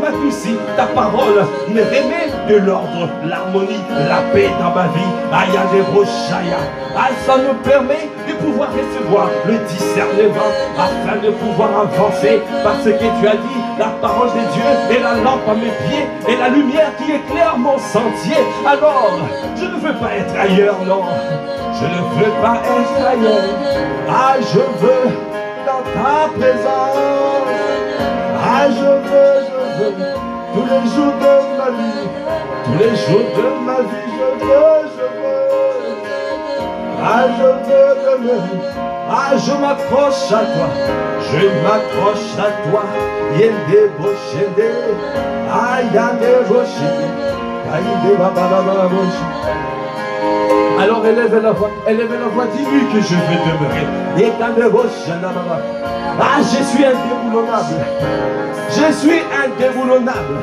m'adoucit, ta parole me remet de l'ordre, l'harmonie, la paix dans ma vie. Ah, ça nous permet de pouvoir recevoir le discernement afin de pouvoir avancer, parce que tu as dit, la parole de Dieu est la lampe à mes pieds et la lumière qui éclaire mon sentier. Alors, je ne veux pas être ailleurs, non. Je ne veux pas être ailleurs. Ah, je veux dans ta présence. Ah, je veux, tous les jours de ma vie, tous les jours de ma vie, je veux. Ah, je veux demeurer. Ah, je m'accroche à toi. Je m'accroche à toi. Yende boshende. Ah, yende boshende. Kaïde bababa boshende. Alors élève la voix, dis-lui que je veux demeurer. Yende boshende bababa. Ah, je suis indéboulonnable. Je suis indéboulonnable.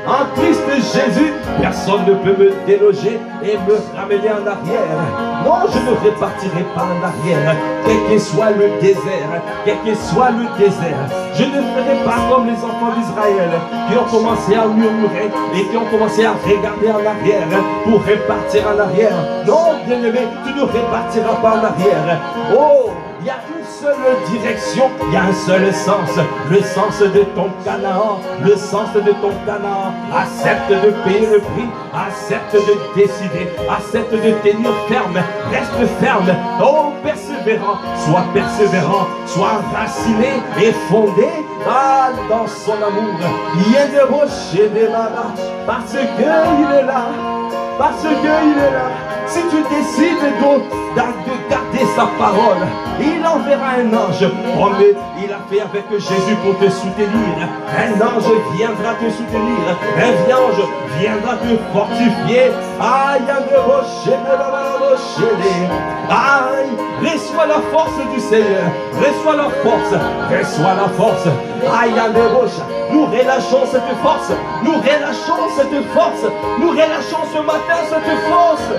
En Christ Jésus, personne ne peut me déloger et me ramener en arrière. Non, je ne repartirai pas en arrière, quel que soit le désert, quel que soit le désert. Je ne ferai pas comme les enfants d'Israël qui ont commencé à murmurer et qui ont commencé à regarder en arrière pour repartir en arrière. Non, bien-aimé, tu ne repartiras pas en arrière. Oh, il y a une seule direction, il y a un seul sens, le sens de ton Canaan, le sens de ton Canaan. Accepte de payer le prix, accepte de décider, accepte de tenir ferme, reste ferme, oh persévérant, sois raciné et fondé dans son amour. Il y a des rochers, des maras, parce qu'il est là, parce qu'il est là. Si tu décides de garder sa parole, il enverra un ange. Promet, il a fait avec Jésus pour te soutenir. Un ange viendra te soutenir. Un ange viendra te fortifier. Aïe, aïe, reçois la force du Seigneur. Reçois la force. Reçois la force. Aïe, nous relâchons cette force. Nous relâchons cette force. Nous relâchons ce matin cette force.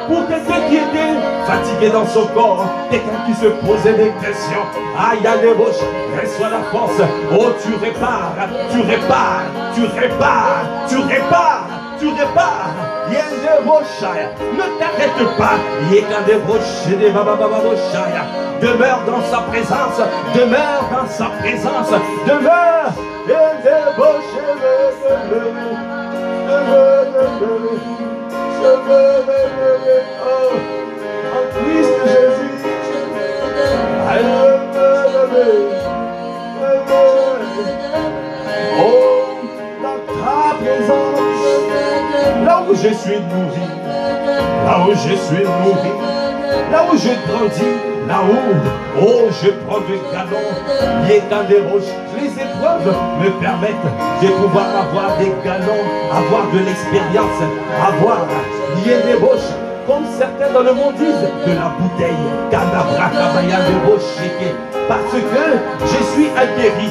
Pour quelqu'un qui était fatigué dans son corps, quelqu'un qui se posait des questions. Aïe, allez, bouche, reçois la force. Oh, tu répares, tu répares, tu répares, tu répares, tu répares. Ne t'arrête pas. Demeure dans sa présence, demeure dans sa présence, demeure. Je veux demeurer en Christ Jésus. Oh, dans ta présence, là où je suis nourri, là où je suis nourri, là où je grandis, là où, oh, je prends du galon, il est dans des roches. Les épreuves me permettent de pouvoir avoir des galons, avoir de l'expérience, avoir, il y a des roches. comme certains dans le monde disent, de la bouteille. Kadabra kabaya de rocheke. Parce que je suis aguerri,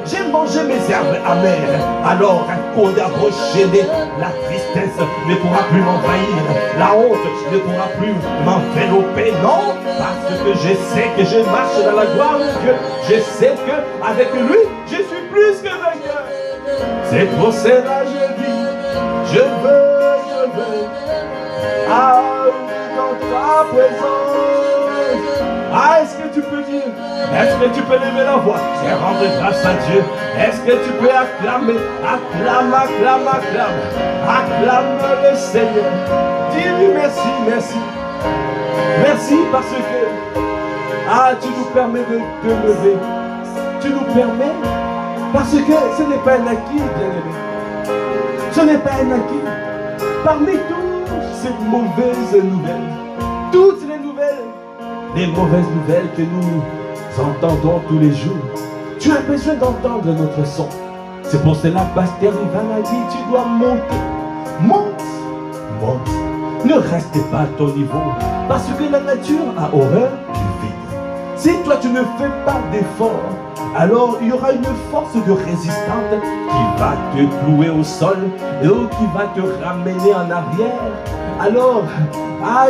j'ai mangé mes herbes amères. Alors, la tristesse ne pourra plus m'envahir, la honte ne pourra plus m'envelopper. Non, parce que je sais que je marche dans la gloire de Dieu. Je sais qu'avec lui, je suis plus que vainqueur. C'est pour cela que je dis, je veux, dans ta présence. Ah, est-ce que tu peux dire? Est-ce que tu peux lever la voix et rendre grâce à Dieu? Est-ce que tu peux acclamer? Acclame, acclame, acclame. Acclame le Seigneur. Dis-lui merci, merci. Merci parce que tu nous permets de te lever. Tu nous permets parce que ce n'est pas un acquis, bien-aimé. Ce n'est pas un acquis. Parmi toutes ces mauvaises nouvelles, toutes les mauvaises nouvelles que nous entendons tous les jours, tu as besoin d'entendre notre son. C'est pour cela que Pasteur Ivan a dit, tu dois monter. Monte, monte. Ne reste pas à ton niveau. Parce que la nature a horreur du vide. Si toi tu ne fais pas d'effort, alors il y aura une force de résistante qui va te clouer au sol et qui va te ramener en arrière. Alors,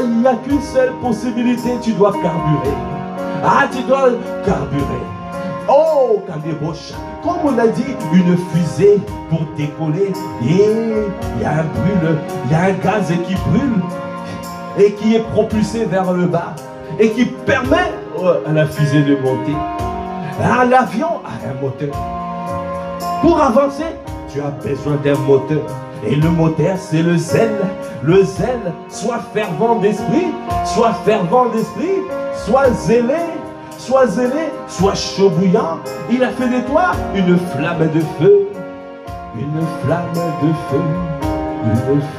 il n'y a qu'une seule possibilité, tu dois carburer. Tu dois carburer. Oh, Kandebocha, comme on a dit, une fusée pour décoller. Et il y a un brûle, il y a un gaz qui brûle et qui est propulsé vers le bas et qui permet à la fusée de monter. L'avion a un moteur. Pour avancer, tu as besoin d'un moteur. Et le moteur, c'est le zèle. Le zèle, soit fervent d'esprit, soit zélé, soit chaud bouillant. Il a fait de toi une flamme de feu. Une flamme de feu. Une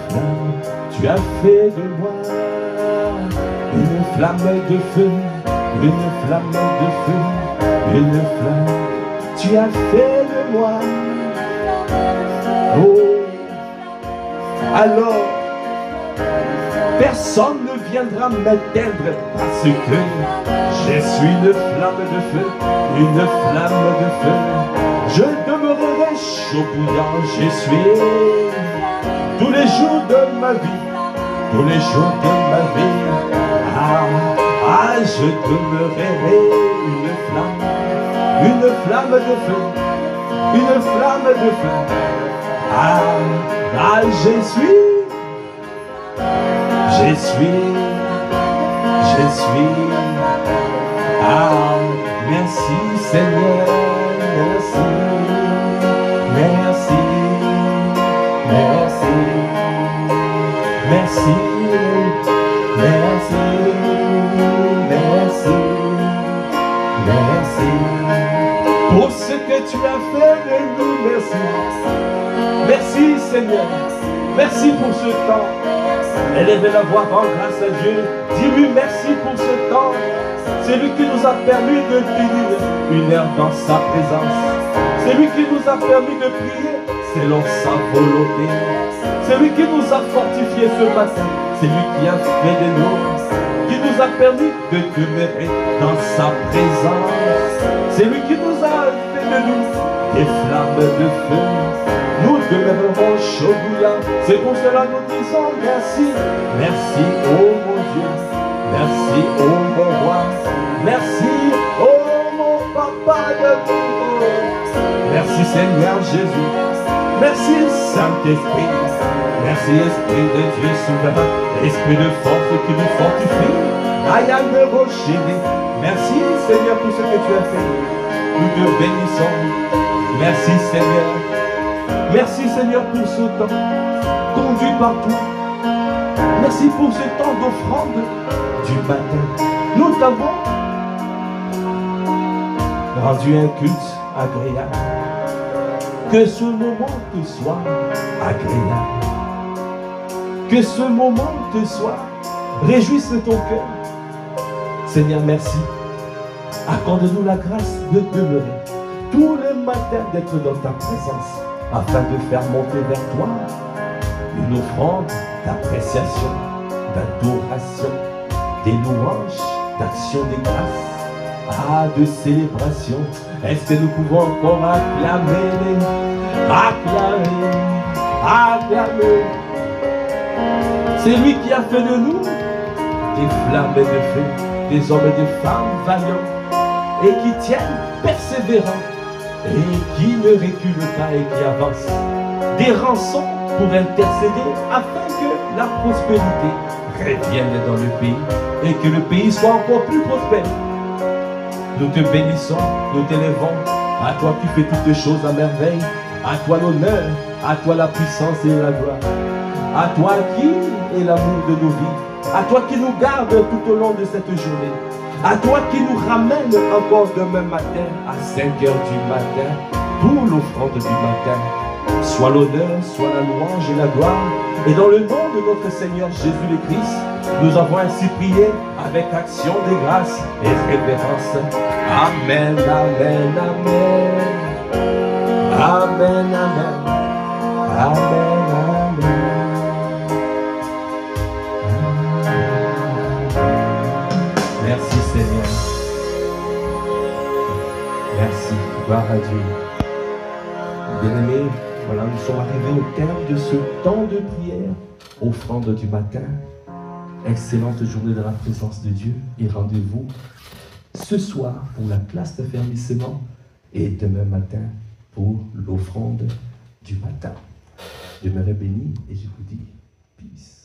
flamme. Tu as fait de moi une flamme de feu. Une flamme de feu. Une flamme. Tu as fait de moi. Oh. Alors, personne ne viendra m'éteindre parce que je suis une flamme de feu, une flamme de feu. Je demeurerai chaud bouillant, je suis tous les jours de ma vie, tous les jours de ma vie. Je demeurerai une flamme de feu, une flamme de feu. Je suis. Merci Seigneur, merci, merci, merci, merci, merci, merci, merci. Pour ce que tu as fait de nous, merci. Merci Seigneur, merci pour ce temps. Élevez la voix, rends grâce à Dieu. Dis-lui merci pour ce temps. C'est lui qui nous a permis de tenir une heure dans sa présence. C'est lui qui nous a permis de prier selon sa volonté. C'est lui qui nous a fortifiés ce matin. C'est lui qui a fait de nous, qui nous a permis de demeurer dans sa présence. C'est lui qui nous a fait de nous des flammes de feu. Nous demeurerons chaud bouillant. C'est pour cela que nous disons merci. Merci, oh mon Dieu. Merci, oh mon roi. Merci, oh mon papa de l'amour. Merci Seigneur Jésus. Merci Saint-Esprit. Merci Esprit de Dieu souverain. Esprit de force qui nous fortifie. Merci Seigneur pour ce que tu as fait. Nous te bénissons. Merci Seigneur. Merci Seigneur pour ce temps conduit par toi. Merci pour ce temps d'offrande du matin. Nous t'avons rendu un culte agréable. Que ce moment te soit agréable. Que ce moment te soit réjouisse ton cœur. Seigneur, merci. Accorde-nous la grâce de demeurer tous les matins, d'être dans ta présence, afin de faire monter vers toi une offrande d'appréciation, d'adoration, des louanges, d'action des grâces, de célébration. Est-ce que nous pouvons encore acclamer, acclamer, acclamer? C'est lui qui a fait de nous des flammes et de feu, des hommes et des femmes vaillants et qui tiennent persévérants et qui ne reculent pas et qui avancent. Des rançons pour intercéder afin que la prospérité revienne dans le pays et que le pays soit encore plus prospère. Nous te bénissons, nous t'élèvons. À toi qui fais toutes choses à merveille. À toi l'honneur, à toi la puissance et la gloire. À toi qui est l'amour de nos vies. À toi qui nous garde tout au long de cette journée. À toi qui nous ramène encore demain matin à 5 heures du matin pour l'offrande du matin. Soit l'honneur, soit la louange et la gloire. Et dans le nom de notre Seigneur Jésus le Christ, nous avons ainsi prié avec action de grâce et révérence. Amen, amen, amen. Amen, amen. Amen, amen. Merci Seigneur. Merci. Gloire à Dieu. Bien-aimés, voilà, nous sommes arrivés au terme de ce temps de prière, offrande du matin. Excellente journée dans la présence de Dieu et rendez-vous ce soir pour la classe d'affermissement et demain matin pour l'offrande du matin. Demeurez bénis et je vous dis peace.